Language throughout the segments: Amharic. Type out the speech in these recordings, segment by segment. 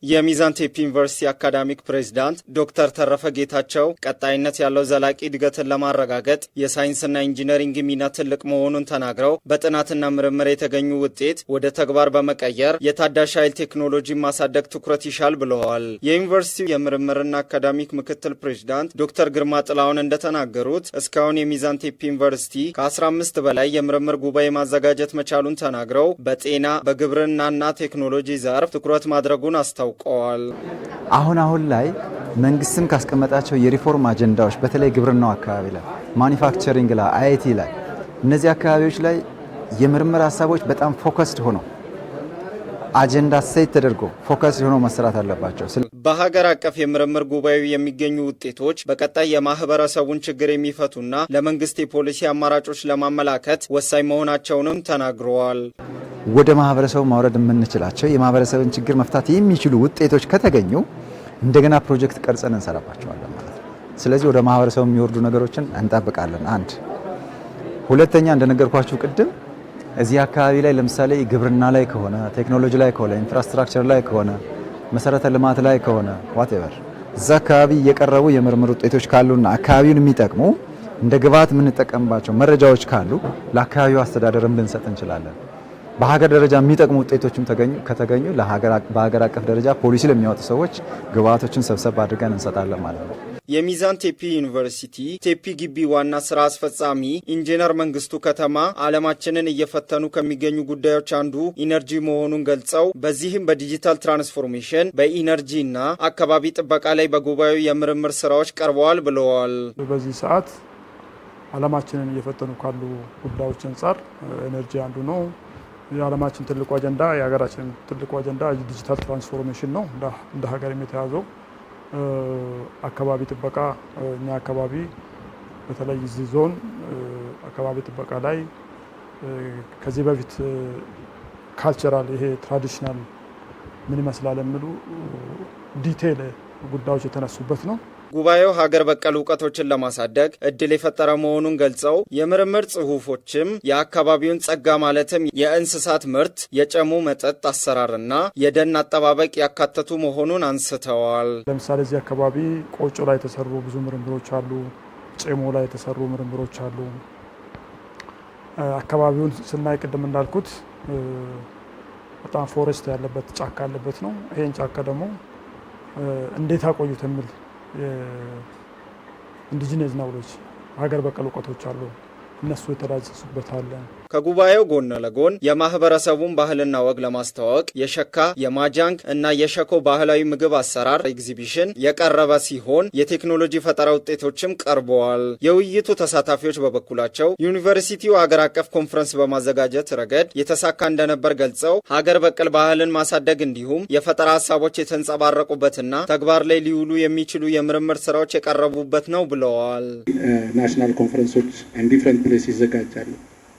የሚዛን ቴፒ ዩኒቨርሲቲ አካዳሚክ ፕሬዝዳንት ዶክተር ተረፈ ጌታቸው ቀጣይነት ያለው ዘላቂ እድገትን ለማረጋገጥ የሳይንስና ኢንጂነሪንግ ሚና ትልቅ መሆኑን ተናግረው በጥናትና ምርምር የተገኙ ውጤት ወደ ተግባር በመቀየር የታዳሽ ኃይል ቴክኖሎጂ ማሳደግ ትኩረት ይሻል ብለዋል። የዩኒቨርሲቲው የምርምርና አካዳሚክ ምክትል ፕሬዝዳንት ዶክተር ግርማ ጥላሁን እንደተናገሩት እስካሁን የሚዛን ቴፒ ዩኒቨርሲቲ ከ15 በላይ የምርምር ጉባኤ ማዘጋጀት መቻሉን ተናግረው በጤና በግብርናና ቴክኖሎጂ ዘርፍ ትኩረት ማድረጉን አስታውቀዋል። አሁን ላይ መንግስትም ካስቀመጣቸው የሪፎርም አጀንዳዎች በተለይ ግብርናው አካባቢ ላይ ማኒፋክቸሪንግ ላይ አይቲ ላይ እነዚህ አካባቢዎች ላይ የምርምር ሀሳቦች በጣም ፎከስድ ሆነው አጀንዳ ሴት ተደርጎ ፎከስ ሆኖ መስራት አለባቸው። በሀገር አቀፍ የምርምር ጉባኤው የሚገኙ ውጤቶች በቀጣይ የማህበረሰቡን ችግር የሚፈቱና ለመንግስት የፖሊሲ አማራጮች ለማመላከት ወሳኝ መሆናቸውንም ተናግረዋል። ወደ ማህበረሰቡ ማውረድ የምንችላቸው የማህበረሰብን ችግር መፍታት የሚችሉ ውጤቶች ከተገኙ እንደገና ፕሮጀክት ቀርጸን እንሰራባቸዋለን ማለት ነው። ስለዚህ ወደ ማህበረሰቡ የሚወርዱ ነገሮችን እንጠብቃለን። አንድ ሁለተኛ እንደነገርኳችሁ ቅድም እዚህ አካባቢ ላይ ለምሳሌ ግብርና ላይ ከሆነ ቴክኖሎጂ ላይ ከሆነ ኢንፍራስትራክቸር ላይ ከሆነ መሰረተ ልማት ላይ ከሆነ ዋትኤቨር እዛ አካባቢ የቀረቡ የምርምር ውጤቶች ካሉና አካባቢውን የሚጠቅሙ እንደ ግብዓት የምንጠቀምባቸው መረጃዎች ካሉ ለአካባቢው አስተዳደርም ልንሰጥ እንችላለን። በሀገር ደረጃ የሚጠቅሙ ውጤቶችም ከተገኙ በሀገር አቀፍ ደረጃ ፖሊሲ ለሚያወጡ ሰዎች ግብዓቶችን ሰብሰብ አድርገን እንሰጣለን ማለት ነው። የሚዛን ቴፒ ዩኒቨርሲቲ ቴፒ ግቢ ዋና ስራ አስፈጻሚ ኢንጂነር መንግስቱ ከተማ ዓለማችንን እየፈተኑ ከሚገኙ ጉዳዮች አንዱ ኢነርጂ መሆኑን ገልጸው በዚህም በዲጂታል ትራንስፎርሜሽን በኢነርጂና አካባቢ ጥበቃ ላይ በጉባኤው የምርምር ስራዎች ቀርበዋል ብለዋል። በዚህ ሰዓት ዓለማችንን እየፈተኑ ካሉ ጉዳዮች አንጻር ኢነርጂ አንዱ ነው። የዓለማችን ትልቁ አጀንዳ የሀገራችን ትልቁ አጀንዳ ዲጂታል ትራንስፎርሜሽን ነው። እንደ ሀገር የተያዘው አካባቢ ጥበቃ እኛ አካባቢ በተለይ እዚህ ዞን አካባቢ ጥበቃ ላይ ከዚህ በፊት ካልቸራል ይሄ ትራዲሽናል ምን ይመስላል የሚሉ ዲቴል ጉዳዮች የተነሱበት ነው። ጉባኤው ሀገር በቀል እውቀቶችን ለማሳደግ እድል የፈጠረ መሆኑን ገልጸው የምርምር ጽሁፎችም የአካባቢውን ጸጋ ማለትም የእንስሳት ምርት፣ የጨሙ መጠጥ አሰራርና የደን አጠባበቅ ያካተቱ መሆኑን አንስተዋል። ለምሳሌ እዚህ አካባቢ ቆጮ ላይ የተሰሩ ብዙ ምርምሮች አሉ። ጨሙ ላይ የተሰሩ ምርምሮች አሉ። አካባቢውን ስናይ ቅድም እንዳልኩት በጣም ፎሬስት ያለበት ጫካ ያለበት ነው። ይሄን ጫካ ደግሞ እንዴት አቆዩት የሚል ኢንዲጂነስ ናውሌጅ ሀገር በቀል እውቀቶች አሉ። እነሱ የተዳሰሱበታል። ከጉባኤው ጎን ለጎን የማህበረሰቡን ባህልና ወግ ለማስተዋወቅ የሸካ የማጃንግ እና የሸኮ ባህላዊ ምግብ አሰራር ኤግዚቢሽን የቀረበ ሲሆን የቴክኖሎጂ ፈጠራ ውጤቶችም ቀርበዋል። የውይይቱ ተሳታፊዎች በበኩላቸው ዩኒቨርሲቲው ሀገር አቀፍ ኮንፈረንስ በማዘጋጀት ረገድ የተሳካ እንደነበር ገልጸው ሀገር በቀል ባህልን ማሳደግ እንዲሁም የፈጠራ ሀሳቦች የተንጸባረቁበትና ተግባር ላይ ሊውሉ የሚችሉ የምርምር ስራዎች የቀረቡበት ነው ብለዋል። ናሽናል ኮንፈረንሶች ዲፍረንት ፕሌስ ይዘጋጃሉ።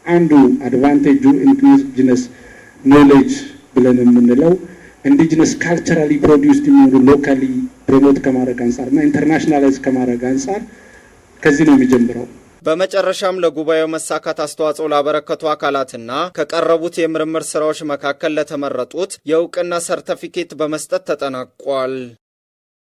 አንዱ አድቫንቴጁ ኢንዲጂነስ ኖሌጅ ብለን የምንለው ኢንዲጂነስ ካልቸራሊ ፕሮዲውስድ የሚሆኑ ሎካሊ ፕሮሞት ከማድረግ አንጻርና ኢንተርናሽናላይዝ ከማድረግ አንጻር ከዚህ ነው የሚጀምረው። በመጨረሻም ለጉባኤው መሳካት አስተዋጽኦ ላበረከቱ አካላትና ከቀረቡት የምርምር ስራዎች መካከል ለተመረጡት የእውቅና ሰርተፊኬት በመስጠት ተጠናቋል።